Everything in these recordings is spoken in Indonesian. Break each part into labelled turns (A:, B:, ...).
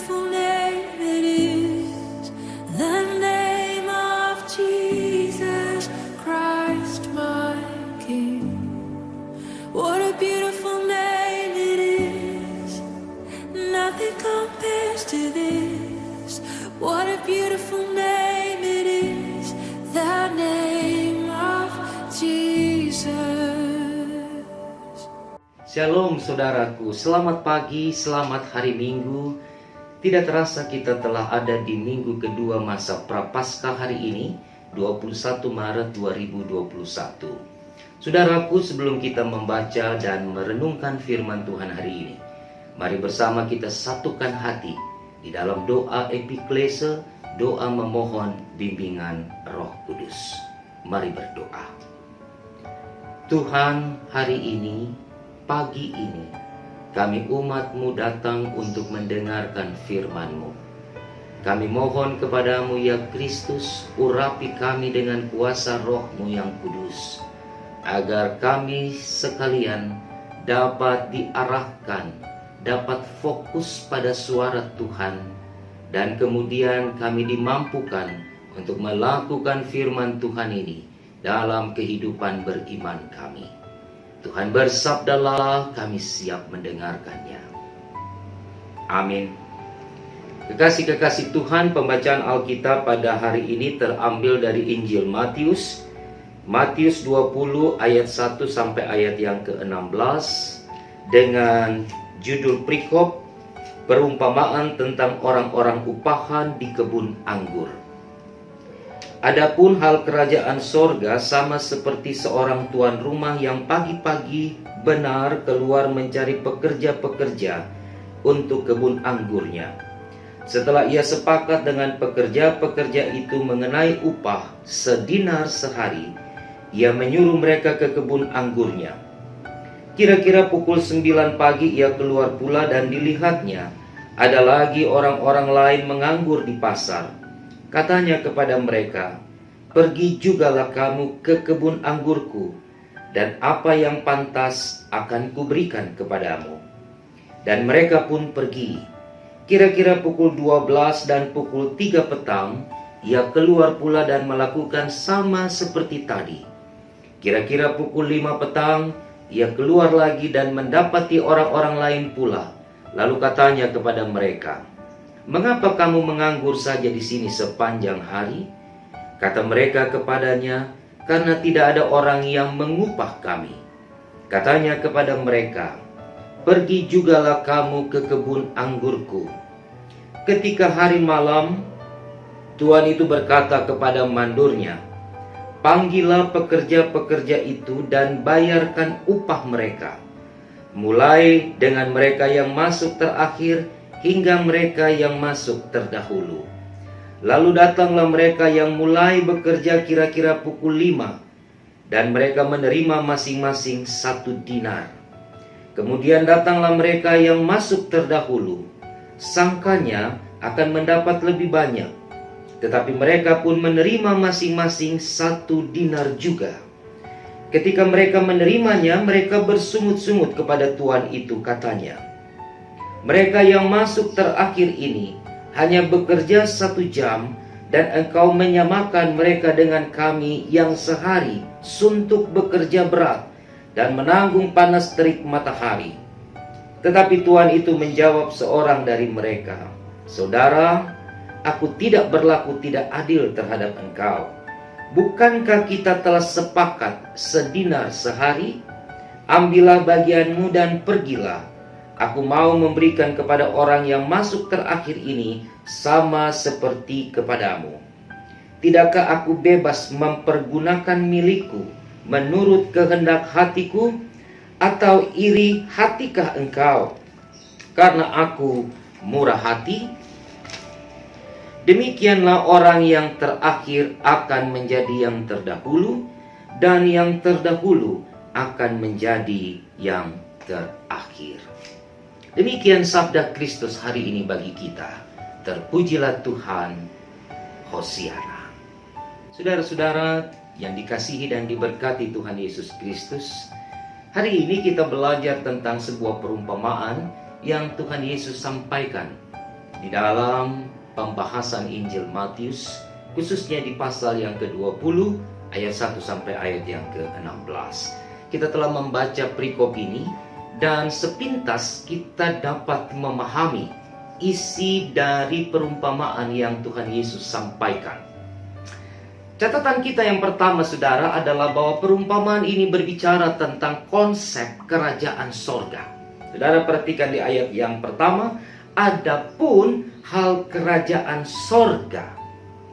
A: beautiful name it is, the name of Jesus Christ, my King. What a beautiful name it is, nothing compares to this. What a beautiful name it is, the name of Jesus.
B: Shalom saudaraku, selamat pagi, selamat hari Minggu. Tidak terasa kita telah ada di minggu kedua masa Prapaskah hari ini, 21 Maret 2021. Saudaraku, sebelum kita membaca dan merenungkan firman Tuhan hari ini, mari bersama kita satukan hati di dalam doa epiklese, doa memohon bimbingan Roh Kudus. Mari berdoa. Tuhan, hari ini, pagi ini, kami umat-Mu datang untuk mendengarkan firman-Mu. Kami mohon kepadamu ya Kristus, urapi kami dengan kuasa Roh-Mu yang kudus, agar kami sekalian dapat diarahkan, dapat fokus pada suara Tuhan, dan kemudian kami dimampukan untuk melakukan firman Tuhan ini dalam kehidupan beriman kami. Tuhan bersabdalah, kami siap mendengarkannya. Amin. Kekasih-kekasih Tuhan, pembacaan Alkitab pada hari ini terambil dari Injil Matius. Matius 20 ayat 1 sampai ayat yang ke-16 dengan judul perikop perumpamaan tentang orang-orang upahan di kebun anggur. Adapun hal kerajaan sorga sama seperti seorang tuan rumah yang pagi-pagi benar keluar mencari pekerja-pekerja untuk kebun anggurnya. Setelah ia sepakat dengan pekerja-pekerja itu mengenai upah sedinar sehari, ia menyuruh mereka ke kebun anggurnya. Kira-kira pukul 9 pagi ia keluar pula dan dilihatnya ada lagi orang-orang lain menganggur di pasar. Katanya kepada mereka, "Pergi jugalah kamu ke kebun anggurku, dan apa yang pantas akan kuberikan kepadamu." Dan mereka pun pergi. Kira-kira pukul 12 dan pukul 3 petang, ia keluar pula dan melakukan sama seperti tadi. Kira-kira pukul 5 petang, ia keluar lagi dan mendapati orang-orang lain pula. Lalu katanya kepada mereka, "Mengapa kamu menganggur saja di sini sepanjang hari?" Kata mereka kepadanya, "Karena tidak ada orang yang mengupah kami." Katanya kepada mereka, "Pergi jugalah kamu ke kebun anggurku." Ketika hari malam, tuan itu berkata kepada mandornya, "Panggillah pekerja-pekerja itu dan bayarkan upah mereka, mulai dengan mereka yang masuk terakhir hingga mereka yang masuk terdahulu." Lalu datanglah mereka yang mulai bekerja kira-kira pukul 5, dan mereka menerima masing-masing 1 dinar. Kemudian datanglah mereka yang masuk terdahulu, sangkanya akan mendapat lebih banyak, tetapi mereka pun menerima masing-masing 1 dinar juga. Ketika mereka menerimanya, mereka bersungut-sungut kepada tuan itu, katanya, "Mereka yang masuk terakhir ini hanya bekerja 1 jam, dan engkau menyamakan mereka dengan kami yang sehari suntuk bekerja berat dan menanggung panas terik matahari." Tetapi tuan itu menjawab seorang dari mereka, "Saudara, aku tidak berlaku tidak adil terhadap engkau. Bukankah kita telah sepakat sedinar sehari? Ambillah bagianmu dan pergilah. Aku mau memberikan kepada orang yang masuk terakhir ini sama seperti kepadamu. Tidakkah aku bebas mempergunakan milikku menurut kehendak hatiku? Atau iri hatikah engkau karena aku murah hati?" Demikianlah orang yang terakhir akan menjadi yang terdahulu, dan yang terdahulu akan menjadi yang terakhir. Demikian sabda Kristus hari ini bagi kita. Terpujilah Tuhan. Hosiana. Saudara-saudara yang dikasihi dan diberkati Tuhan Yesus Kristus, hari ini kita belajar tentang sebuah perumpamaan yang Tuhan Yesus sampaikan di dalam pembahasan Injil Matius, khususnya di pasal yang ke-20 ayat 1 sampai ayat yang ke-16. Kita telah membaca perikop ini dan sepintas kita dapat memahami isi dari perumpamaan yang Tuhan Yesus sampaikan. Catatan kita yang pertama, saudara, adalah bahwa perumpamaan ini berbicara tentang konsep kerajaan sorga. Saudara perhatikan di ayat yang pertama, adapun hal kerajaan sorga,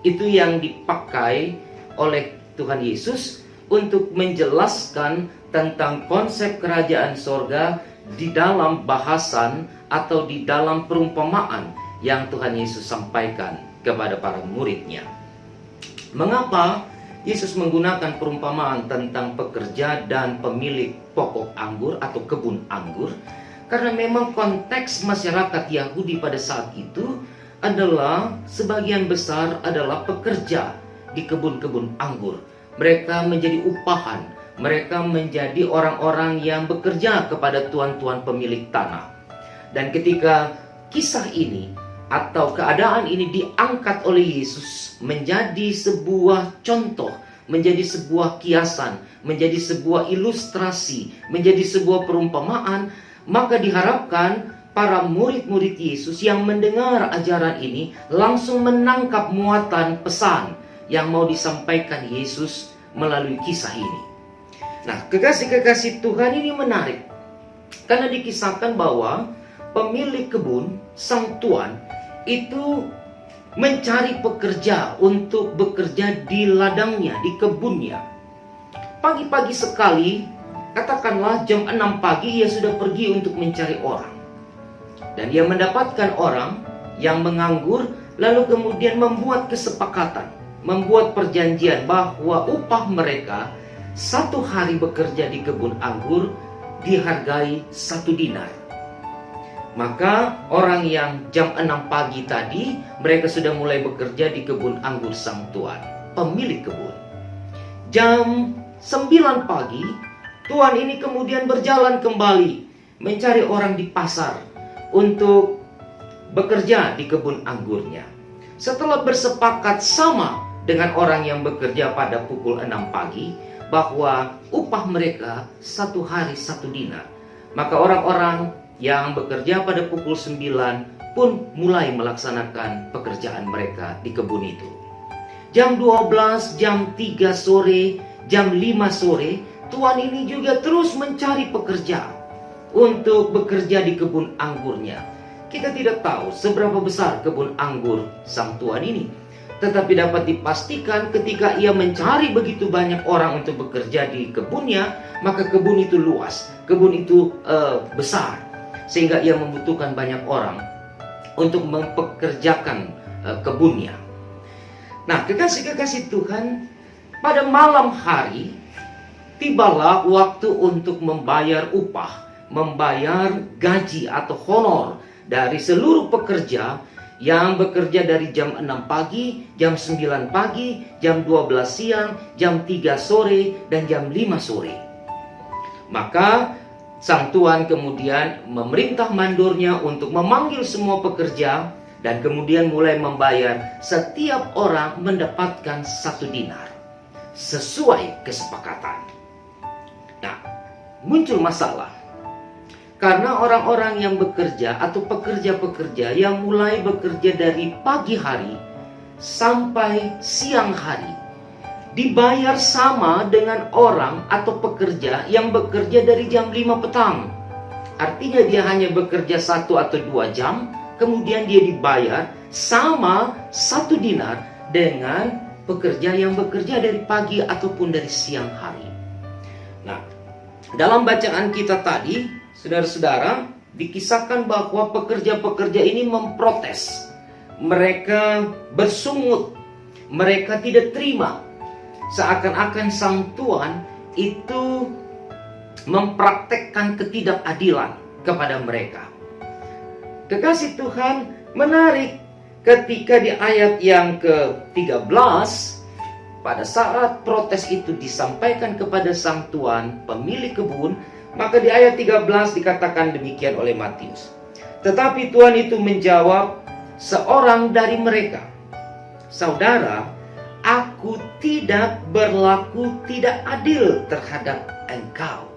B: itu yang dipakai oleh Tuhan Yesus untuk menjelaskan tentang konsep kerajaan sorga di dalam bahasan atau di dalam perumpamaan yang Tuhan Yesus sampaikan kepada para muridnya. Mengapa Yesus menggunakan perumpamaan tentang pekerja dan pemilik pokok anggur atau kebun anggur? Karena memang konteks masyarakat Yahudi pada saat itu adalah sebagian besar adalah pekerja di kebun-kebun anggur. Mereka menjadi upahan, mereka menjadi orang-orang yang bekerja kepada tuan-tuan pemilik tanah. Dan ketika kisah ini atau keadaan ini diangkat oleh Yesus menjadi sebuah contoh, menjadi sebuah kiasan, menjadi sebuah ilustrasi, menjadi sebuah perumpamaan, maka diharapkan para murid-murid Yesus yang mendengar ajaran ini langsung menangkap muatan pesan yang mau disampaikan Yesus melalui kisah ini. Nah, kekasih-kekasih Tuhan, ini menarik karena dikisahkan bahwa pemilik kebun, sang tuan, itu mencari pekerja untuk bekerja di ladangnya, di kebunnya. Pagi-pagi sekali, katakanlah jam 6 pagi, ia sudah pergi untuk mencari orang. Dan ia mendapatkan orang yang menganggur, lalu kemudian membuat kesepakatan, membuat perjanjian bahwa upah mereka 1 hari bekerja di kebun anggur dihargai 1 dinar. Maka orang yang jam 6 pagi tadi, mereka sudah mulai bekerja di kebun anggur sang tuan, pemilik kebun. Jam 9 pagi, tuan ini kemudian berjalan kembali mencari orang di pasar untuk bekerja di kebun anggurnya. Setelah bersepakat sama dengan orang yang bekerja pada pukul 6 pagi, bahwa upah mereka 1 hari 1 dinar, maka orang-orang yang bekerja pada pukul 9 pun mulai melaksanakan pekerjaan mereka di kebun itu. Jam 12, jam 3 sore, jam 5 sore, tuan ini juga terus mencari pekerja untuk bekerja di kebun anggurnya. Kita tidak tahu seberapa besar kebun anggur sang tuan ini, tetapi dapat dipastikan ketika ia mencari begitu banyak orang untuk bekerja di kebunnya, maka kebun itu luas, kebun itu besar, sehingga ia membutuhkan banyak orang untuk mempekerjakan kebunnya. Nah, kekasih-kekasih Tuhan, pada malam hari tibalah waktu untuk membayar upah, membayar gaji atau honor dari seluruh pekerja yang bekerja dari jam 6 pagi, jam 9 pagi, jam 12 siang, jam 3 sore, dan jam 5 sore. Maka sang tuan kemudian memerintah mandornya untuk memanggil semua pekerja dan kemudian mulai membayar. Setiap orang mendapatkan 1 dinar sesuai kesepakatan. Nah, muncul masalah karena orang-orang yang bekerja atau pekerja-pekerja yang mulai bekerja dari pagi hari sampai siang hari dibayar sama dengan orang atau pekerja yang bekerja dari jam 5 petang. Artinya dia hanya bekerja 1 atau 2 jam, kemudian dia dibayar sama 1 dinar dengan pekerja yang bekerja dari pagi ataupun dari siang hari. Nah, dalam bacaan kita tadi, saudara-saudara, dikisahkan bahwa pekerja-pekerja ini memprotes. Mereka bersungut, mereka tidak terima. Seakan-akan sang tuan itu mempraktekkan ketidakadilan kepada mereka. Kekasih Tuhan, menarik ketika di ayat yang ke-13, pada saat protes itu disampaikan kepada sang tuan, pemilik kebun, maka di ayat 13 dikatakan demikian oleh Matius. Tetapi tuan itu menjawab, seorang dari mereka, "Saudara, aku tidak berlaku tidak adil terhadap engkau.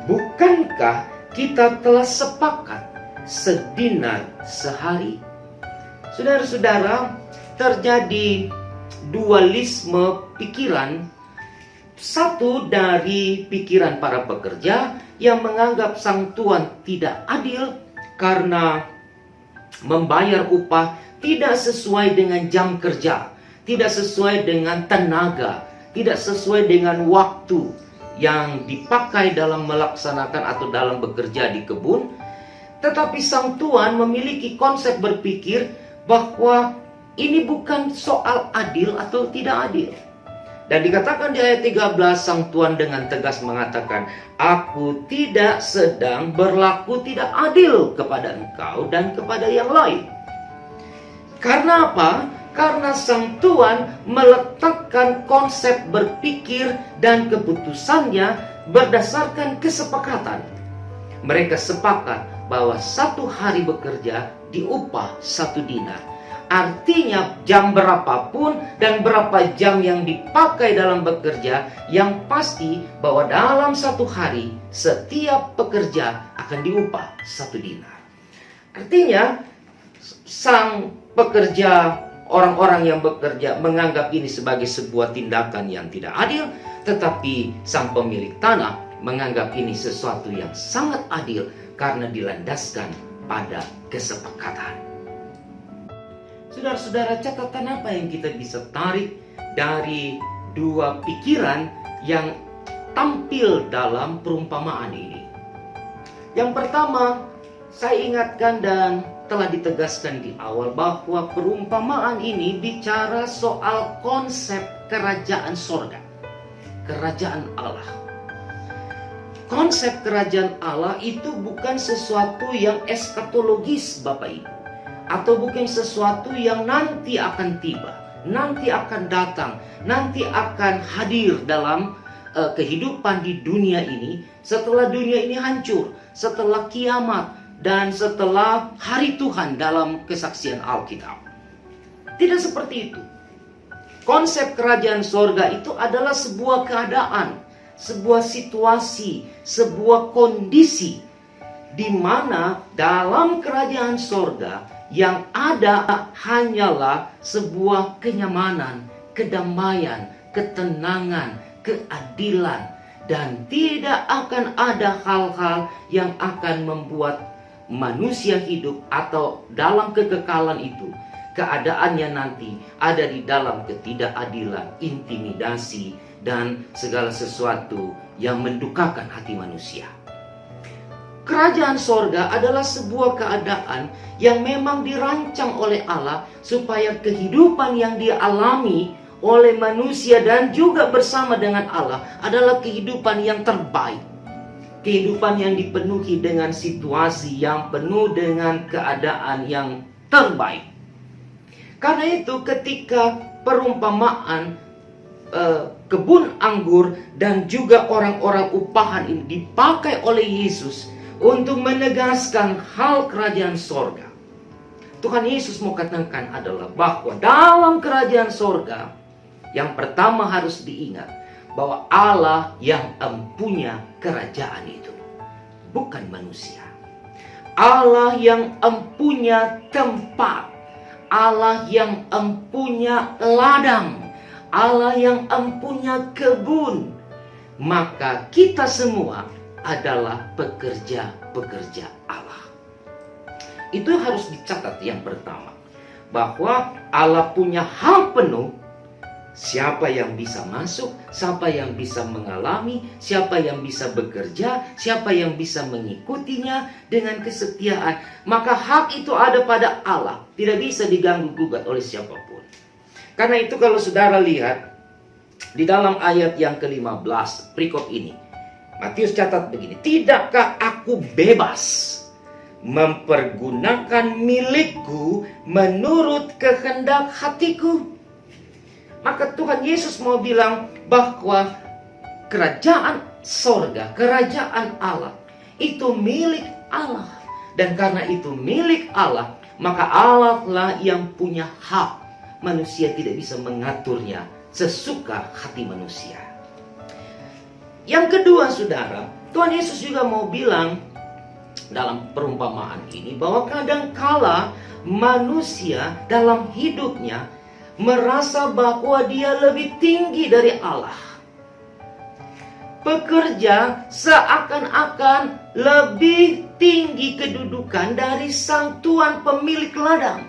B: Bukankah kita telah sepakat sedinar sehari?" Saudara-saudara, terjadi dualisme pikiran. Satu dari pikiran para pekerja yang menganggap sang tuan tidak adil karena membayar upah tidak sesuai dengan jam kerja, tidak sesuai dengan tenaga, tidak sesuai dengan waktu yang dipakai dalam melaksanakan atau dalam bekerja di kebun. Tetapi sang tuan memiliki konsep berpikir bahwa ini bukan soal adil atau tidak adil. Dan dikatakan di ayat 13, sang tuan dengan tegas mengatakan, "Aku tidak sedang berlaku tidak adil kepada engkau dan kepada yang lain." Karena apa? Karena sang tuan meletakkan konsep berpikir dan keputusannya berdasarkan kesepakatan. Mereka sepakat bahwa satu hari bekerja diupah 1 dinar. Artinya jam berapapun dan berapa jam yang dipakai dalam bekerja, yang pasti bahwa dalam satu hari setiap pekerja akan diupah 1 dinar. Artinya sang pekerja, orang-orang yang bekerja menganggap ini sebagai sebuah tindakan yang tidak adil, tetapi sang pemilik tanah menganggap ini sesuatu yang sangat adil karena dilandaskan pada kesepakatan. Saudara-saudara, catatan apa yang kita bisa tarik dari dua pikiran yang tampil dalam perumpamaan ini? Yang pertama, saya ingatkan dan telah ditegaskan di awal bahwa perumpamaan ini bicara soal konsep kerajaan sorga, kerajaan Allah. Konsep kerajaan Allah itu bukan sesuatu yang eskatologis, Bapak Ibu, atau bukan sesuatu yang nanti akan tiba, nanti akan datang, nanti akan hadir dalam kehidupan di dunia ini setelah dunia ini hancur, setelah kiamat, dan setelah hari Tuhan dalam kesaksian Alkitab. Tidak seperti itu. Konsep kerajaan sorga itu adalah sebuah keadaan, sebuah situasi, sebuah kondisi di mana dalam kerajaan sorga yang ada hanyalah sebuah kenyamanan, kedamaian, ketenangan, keadilan, dan tidak akan ada hal-hal yang akan membuat manusia hidup atau dalam kekekalan itu. Keadaannya nanti ada di dalam ketidakadilan, intimidasi, dan segala sesuatu yang mendukakan hati manusia. Kerajaan sorga adalah sebuah keadaan yang memang dirancang oleh Allah supaya kehidupan yang dialami oleh manusia dan juga bersama dengan Allah adalah kehidupan yang terbaik. Kehidupan yang dipenuhi dengan situasi yang penuh dengan keadaan yang terbaik. Karena itu ketika perumpamaan kebun anggur dan juga orang-orang upahan ini dipakai oleh Yesus untuk menegaskan hal kerajaan sorga, Tuhan Yesus mau katakan adalah bahwa dalam kerajaan sorga yang pertama harus diingat bahwa Allah yang empunya kerajaan itu, bukan manusia. Allah yang empunya tempat, Allah yang empunya ladang, Allah yang empunya kebun. Maka kita semua adalah pekerja-pekerja Allah. Itu harus dicatat yang pertama, bahwa Allah punya hak penuh. Siapa yang bisa masuk, siapa yang bisa mengalami, siapa yang bisa bekerja, siapa yang bisa mengikutinya dengan kesetiaan. Maka hak itu ada pada Allah, tidak bisa diganggu gugat oleh siapapun. Karena itu kalau saudara lihat di dalam ayat yang ke-15 berikut ini, Matius catat begini, "Tidakkah aku bebas mempergunakan milikku menurut kehendak hatiku?" Maka Tuhan Yesus mau bilang bahwa kerajaan sorga, kerajaan Allah itu milik Allah. Dan karena itu milik Allah, maka Allah lah yang punya hak. Manusia tidak bisa mengaturnya sesuka hati manusia. Yang kedua, saudara, Tuhan Yesus juga mau bilang dalam perumpamaan ini bahwa kadangkala manusia dalam hidupnya merasa bahwa dia lebih tinggi dari Allah. Pekerja seakan-akan lebih tinggi kedudukan dari sang tuan pemilik ladang.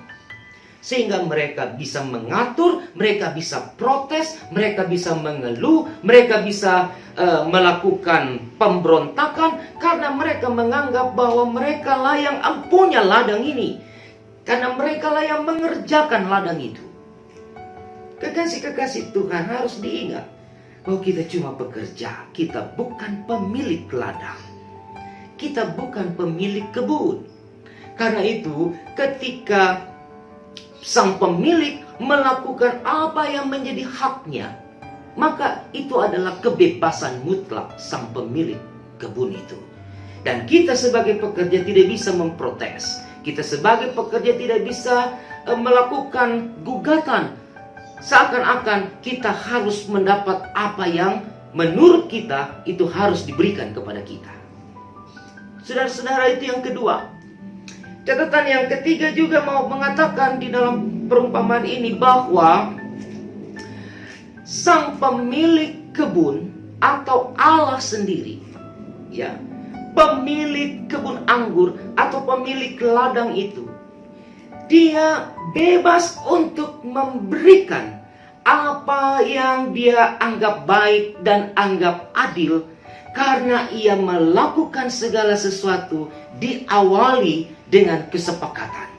B: Sehingga mereka bisa mengatur, mereka bisa protes, mereka bisa mengeluh, mereka bisa melakukan pemberontakan karena mereka menganggap bahwa mereka lah yang punya ladang ini. Karena mereka lah yang mengerjakan ladang itu. Kekasih-kekasih Tuhan, harus diingat bahwa kita cuma pekerja, kita bukan pemilik ladang. Kita bukan pemilik kebun. Karena itu, ketika sang pemilik melakukan apa yang menjadi haknya, maka itu adalah kebebasan mutlak sang pemilik kebun itu. Dan kita sebagai pekerja tidak bisa memprotes. Kita sebagai pekerja tidak bisa melakukan gugatan. Seakan-akan kita harus mendapat apa yang menurut kita itu harus diberikan kepada kita. Saudara-saudara, itu yang kedua. Catatan yang ketiga juga mau mengatakan di dalam perumpamaan ini bahwa sang pemilik kebun atau Allah sendiri, ya, pemilik kebun anggur atau pemilik ladang itu, dia bebas untuk memberikan apa yang dia anggap baik dan anggap adil, karena ia melakukan segala sesuatu diawali dengan kesepakatan,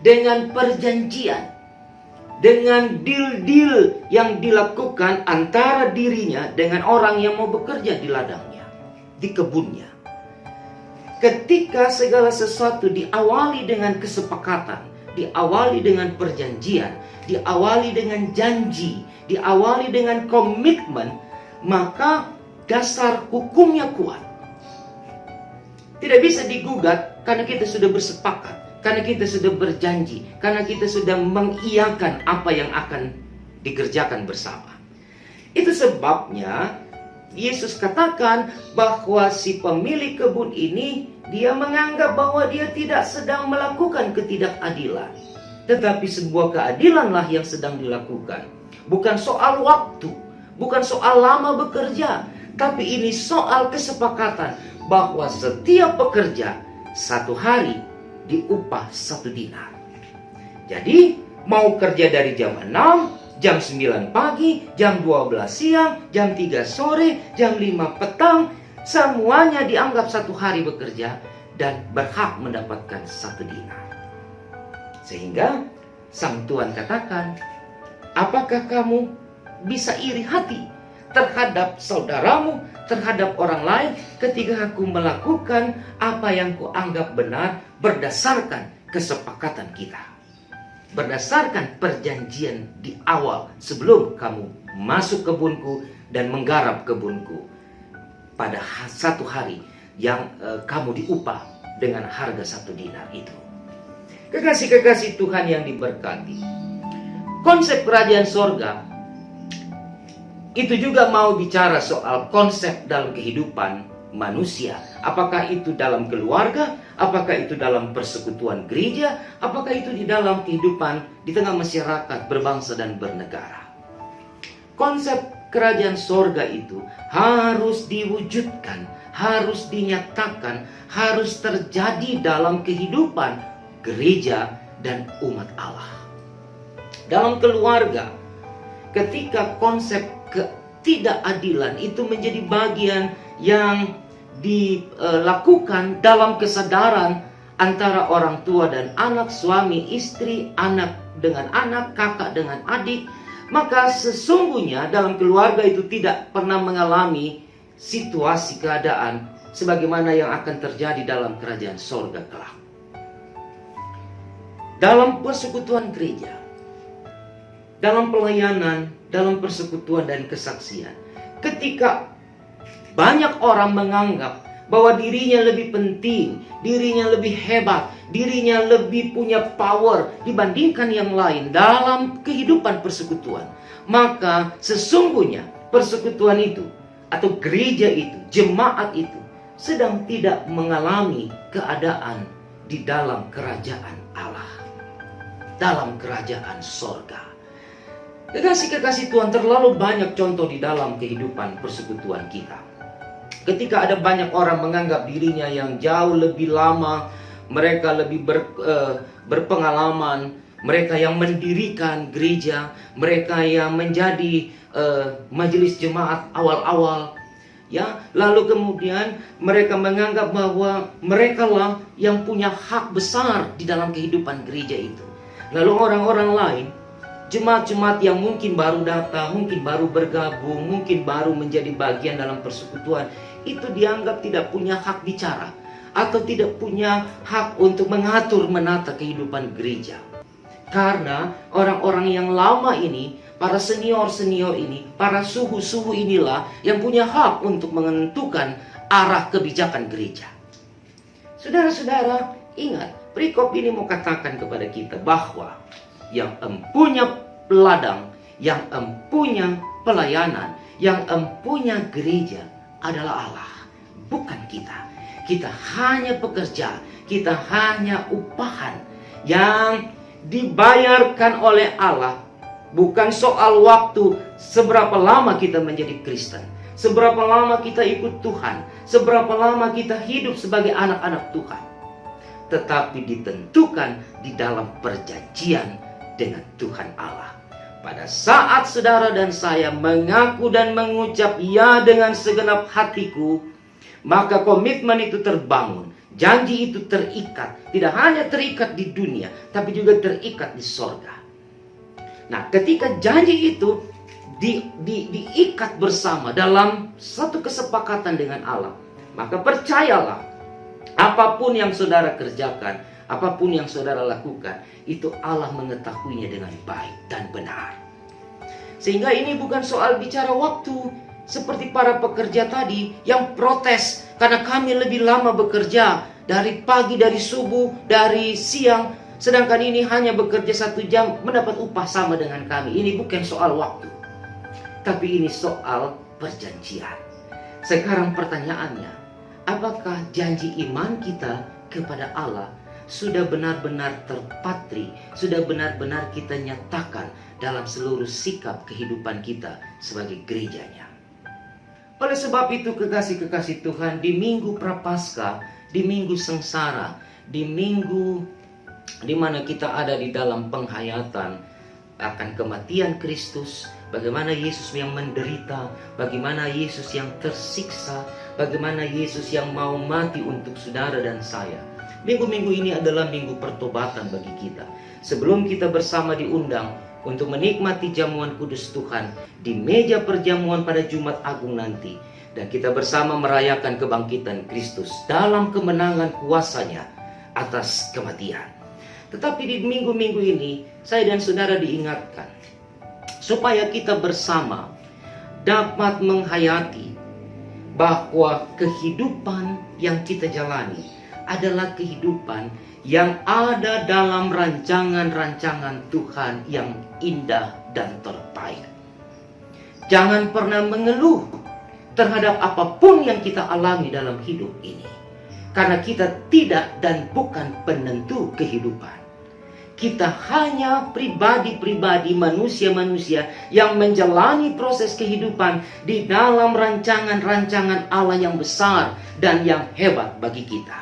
B: dengan perjanjian, dengan deal-deal yang dilakukan antara dirinya dengan orang yang mau bekerja di ladangnya, di kebunnya. Ketika segala sesuatu diawali dengan kesepakatan, diawali dengan perjanjian, diawali dengan janji, diawali dengan komitmen, maka dasar hukumnya kuat. Tidak bisa digugat karena kita sudah bersepakat, karena kita sudah berjanji, karena kita sudah mengiyakan apa yang akan dikerjakan bersama. Itu sebabnya Yesus katakan bahwa si pemilik kebun ini, dia menganggap bahwa dia tidak sedang melakukan ketidakadilan, tetapi sebuah keadilanlah yang sedang dilakukan. Bukan soal waktu, bukan soal lama bekerja, tapi ini soal kesepakatan bahwa setiap pekerja satu hari diupah 1 dinar. Jadi mau kerja dari jam 6, jam 9 pagi, jam 12 siang, jam 3 sore, jam 5 petang, semuanya dianggap satu hari bekerja dan berhak mendapatkan 1 dinar. Sehingga sang tuan katakan, apakah kamu bisa iri hati terhadap saudaramu, terhadap orang lain ketika aku melakukan apa yang kuanggap benar berdasarkan kesepakatan kita, berdasarkan perjanjian di awal sebelum kamu masuk kebunku dan menggarap kebunku pada satu hari yang kamu diupah dengan harga 1 dinar itu. Kekasih-kekasih Tuhan yang diberkati, konsep kerajaan sorga itu juga mau bicara soal konsep dalam kehidupan manusia. Apakah itu dalam keluarga, apakah itu dalam persekutuan gereja, apakah itu di dalam kehidupan di tengah masyarakat berbangsa dan bernegara. Konsep kerajaan sorga itu harus diwujudkan, harus dinyatakan, harus terjadi dalam kehidupan gereja dan umat Allah. Dalam keluarga, ketika konsep ketidakadilan itu menjadi bagian yang dilakukan dalam kesadaran antara orang tua dan anak, suami, istri, anak dengan anak, kakak dengan adik, maka sesungguhnya dalam keluarga itu tidak pernah mengalami situasi keadaan sebagaimana yang akan terjadi dalam kerajaan sorga kelak. Dalam persekutuan gereja, dalam pelayanan, dalam persekutuan dan kesaksian, ketika banyak orang menganggap bahwa dirinya lebih penting, dirinya lebih hebat, dirinya lebih punya power dibandingkan yang lain dalam kehidupan persekutuan, maka sesungguhnya persekutuan itu atau gereja itu, jemaat itu sedang tidak mengalami keadaan di dalam kerajaan Allah, dalam kerajaan sorga. Kekasih-kekasih Tuhan, terlalu banyak contoh di dalam kehidupan persekutuan kita. Ketika ada banyak orang menganggap dirinya yang jauh lebih lama, mereka lebih berpengalaman, mereka yang mendirikan gereja, mereka yang menjadi majelis jemaat awal-awal, ya. Lalu kemudian mereka menganggap bahwa mereka lah yang punya hak besar di dalam kehidupan gereja itu. Lalu orang-orang lain, jemaat-jemaat yang mungkin baru datang, mungkin baru bergabung, mungkin baru menjadi bagian dalam persekutuan, itu dianggap tidak punya hak bicara atau tidak punya hak untuk mengatur menata kehidupan gereja. Karena orang-orang yang lama ini, para senior-senior ini, para suhu-suhu inilah yang punya hak untuk menentukan arah kebijakan gereja. Saudara-saudara, ingat, perikop ini mau katakan kepada kita bahwa yang empunya ladang, yang empunya pelayanan, yang empunya gereja adalah Allah, bukan kita. Kita hanya pekerja, kita hanya upahan yang dibayarkan oleh Allah. Bukan soal waktu, seberapa lama kita menjadi Kristen, seberapa lama kita ikut Tuhan, seberapa lama kita hidup sebagai anak-anak Tuhan, tetapi ditentukan di dalam perjanjian dengan Tuhan Allah. Pada saat saudara dan saya mengaku dan mengucap ya dengan segenap hatiku, maka komitmen itu terbangun, janji itu terikat. Tidak hanya terikat di dunia, tapi juga terikat di sorga. Nah, ketika janji itu diikat bersama dalam satu kesepakatan dengan Allah, maka percayalah, apapun yang saudara kerjakan, apapun yang saudara lakukan, itu Allah mengetahuinya dengan baik dan benar. Sehingga ini bukan soal bicara waktu, seperti para pekerja tadi yang protes karena kami lebih lama bekerja, dari pagi, dari subuh, dari siang, sedangkan ini hanya bekerja 1 jam mendapat upah sama dengan kami. Ini bukan soal waktu, tapi ini soal perjanjian. Sekarang pertanyaannya, apakah janji iman kita kepada Allah sudah benar-benar terpatri, sudah benar-benar kita nyatakan dalam seluruh sikap kehidupan kita sebagai gerejanya? Oleh sebab itu, kekasih-kekasih Tuhan, di minggu Prapaskah, di minggu sengsara, di minggu di mana kita ada di dalam penghayatan akan kematian Kristus, bagaimana Yesus yang menderita, bagaimana Yesus yang tersiksa, bagaimana Yesus yang mau mati untuk saudara dan saya. Minggu-minggu ini adalah minggu pertobatan bagi kita. Sebelum kita bersama diundang untuk menikmati jamuan kudus Tuhan di meja perjamuan pada Jumat Agung nanti, dan kita bersama merayakan kebangkitan Kristus dalam kemenangan kuasanya atas kematian. Tetapi di minggu-minggu ini, saya dan saudara diingatkan supaya kita bersama dapat menghayati bahwa kehidupan yang kita jalani adalah kehidupan yang ada dalam rancangan-rancangan Tuhan yang indah dan terbaik. Jangan pernah mengeluh terhadap apapun yang kita alami dalam hidup ini, karena kita tidak dan bukan penentu kehidupan. Kita hanya pribadi-pribadi, manusia-manusia yang menjalani proses kehidupan di dalam rancangan-rancangan Allah yang besar dan yang hebat bagi kita.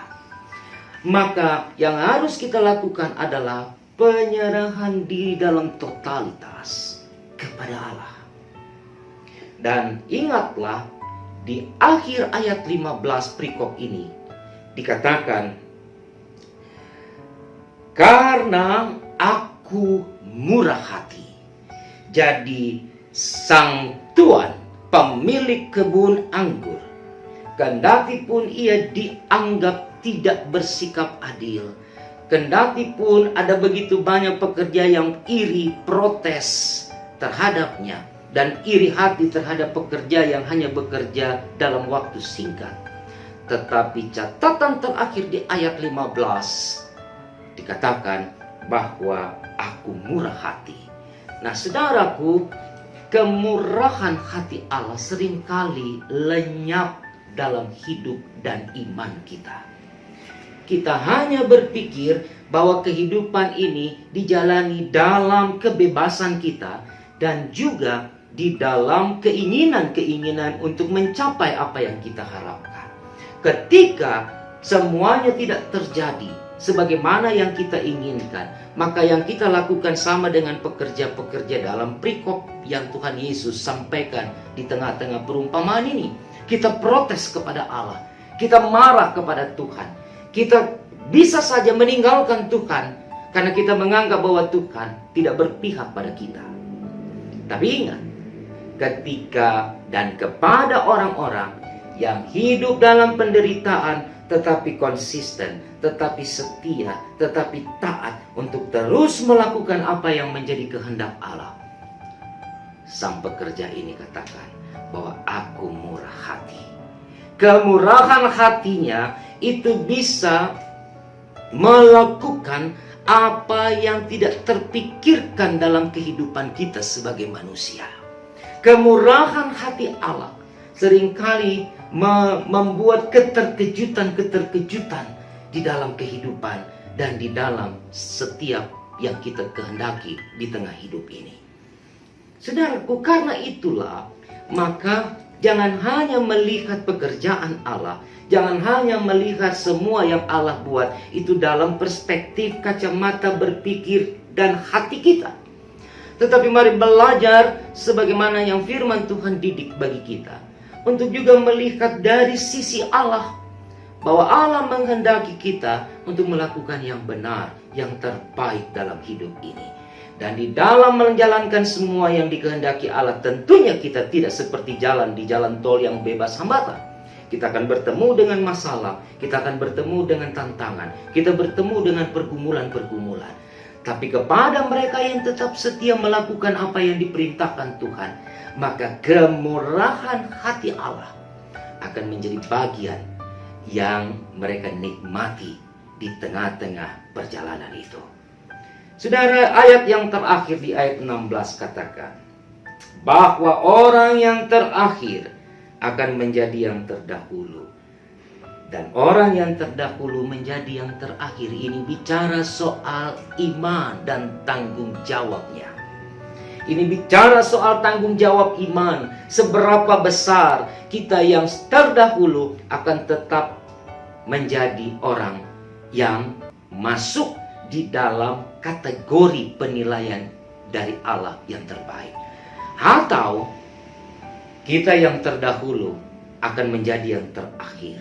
B: Maka yang harus kita lakukan adalah penyerahan diri dalam totalitas kepada Allah. Dan ingatlah, di akhir ayat 15 perikop ini dikatakan, karena aku murah hati. Jadi sang Tuan, pemilik kebun anggur, kendati pun ia dianggap tidak bersikap adil, kendati pun ada begitu banyak pekerja yang iri, protes terhadapnya, dan iri hati terhadap pekerja yang hanya bekerja dalam waktu singkat. Tetapi catatan terakhir di ayat 15, dikatakan bahwa aku murah hati. Nah, saudaraku, kemurahan hati Allah seringkali lenyap dalam hidup dan iman kita. Kita hanya berpikir bahwa kehidupan ini dijalani dalam kebebasan kita dan juga di dalam keinginan-keinginan untuk mencapai apa yang kita harapkan. Ketika semuanya tidak terjadi sebagaimana yang kita inginkan, maka yang kita lakukan sama dengan pekerja-pekerja dalam perikop yang Tuhan Yesus sampaikan di tengah-tengah perumpamaan ini. Kita protes kepada Allah, kita marah kepada Tuhan, kita bisa saja meninggalkan Tuhan karena kita menganggap bahwa Tuhan tidak berpihak pada kita. Tapi ingat, ketika dan kepada orang-orang yang hidup dalam penderitaan tetapi konsisten, tetapi setia, tetapi taat untuk terus melakukan apa yang menjadi kehendak Allah, sang pekerja ini katakan bahwa aku murah hati. Kemurahan hatinya itu bisa melakukan apa yang tidak terpikirkan dalam kehidupan kita sebagai manusia. Kemurahan hati Allah seringkali membuat keterkejutan-keterkejutan di dalam kehidupan dan di dalam setiap yang kita kehendaki di tengah hidup ini. Saudaraku, karena itulah maka jangan hanya melihat pekerjaan Allah, jangan hanya melihat semua yang Allah buat itu dalam perspektif kacamata berpikir dan hati kita. Tetapi mari belajar sebagaimana yang firman Tuhan didik bagi kita, untuk juga melihat dari sisi Allah, bahwa Allah menghendaki kita untuk melakukan yang benar, yang terbaik dalam hidup ini. Dan di dalam menjalankan semua yang dikehendaki Allah, tentunya kita tidak seperti jalan di jalan tol yang bebas hambatan. Kita akan bertemu dengan masalah, kita akan bertemu dengan tantangan, kita bertemu dengan pergumulan-pergumulan. Tapi kepada mereka yang tetap setia melakukan apa yang diperintahkan Tuhan, maka kemurahan hati Allah akan menjadi bagian yang mereka nikmati di tengah-tengah perjalanan itu. Saudara, ayat yang terakhir di ayat 16 katakan bahwa orang yang terakhir akan menjadi yang terdahulu, dan orang yang terdahulu menjadi yang terakhir. Ini bicara soal iman dan tanggung jawabnya. Ini bicara soal tanggung jawab iman. Seberapa besar kita yang terdahulu akan tetap menjadi orang yang masuk di dalam kategori penilaian dari Allah yang terbaik. Atau kita yang terdahulu akan menjadi yang terakhir.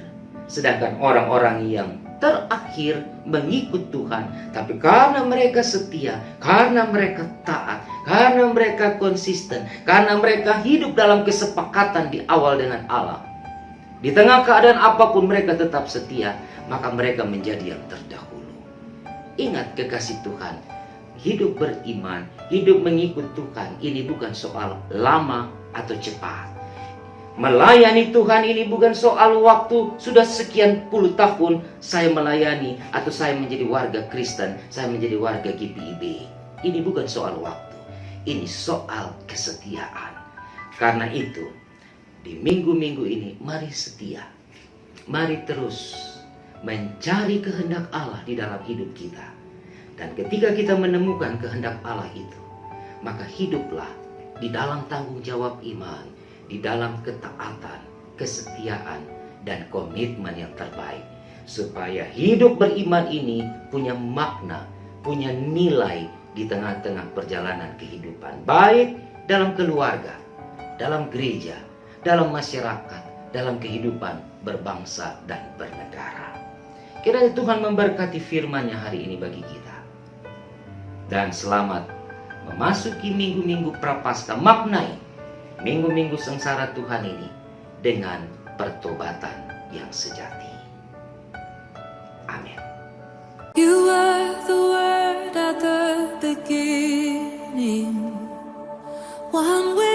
B: Sedangkan orang-orang yang terakhir mengikut Tuhan, tapi karena mereka setia, karena mereka taat, karena mereka konsisten, karena mereka hidup dalam kesepakatan di awal dengan Allah, di tengah keadaan apapun mereka tetap setia, maka mereka menjadi yang terdahulu. Ingat kekasih Tuhan, hidup beriman, hidup mengikut Tuhan, ini bukan soal lama atau cepat. Melayani Tuhan ini bukan soal waktu, sudah sekian puluh tahun saya melayani, atau saya menjadi warga Kristen, saya menjadi warga GPIB. Ini bukan soal waktu, ini soal kesetiaan. Karena itu, di minggu-minggu ini mari setia, mari terus mencari kehendak Allah di dalam hidup kita. Dan ketika kita menemukan kehendak Allah itu, maka hiduplah di dalam tanggung jawab iman, di dalam ketaatan, kesetiaan, dan komitmen yang terbaik. Supaya hidup beriman ini punya makna, punya nilai di tengah-tengah perjalanan kehidupan. Baik dalam keluarga, dalam gereja, dalam masyarakat, dalam kehidupan berbangsa dan bernegara. Kiranya Tuhan memberkati firman-Nya hari ini bagi kita. Dan selamat memasuki minggu-minggu Prapaskah. Maknai minggu-minggu sengsara Tuhan ini dengan pertobatan yang sejati. Amin.
A: You were the word at the beginning, one with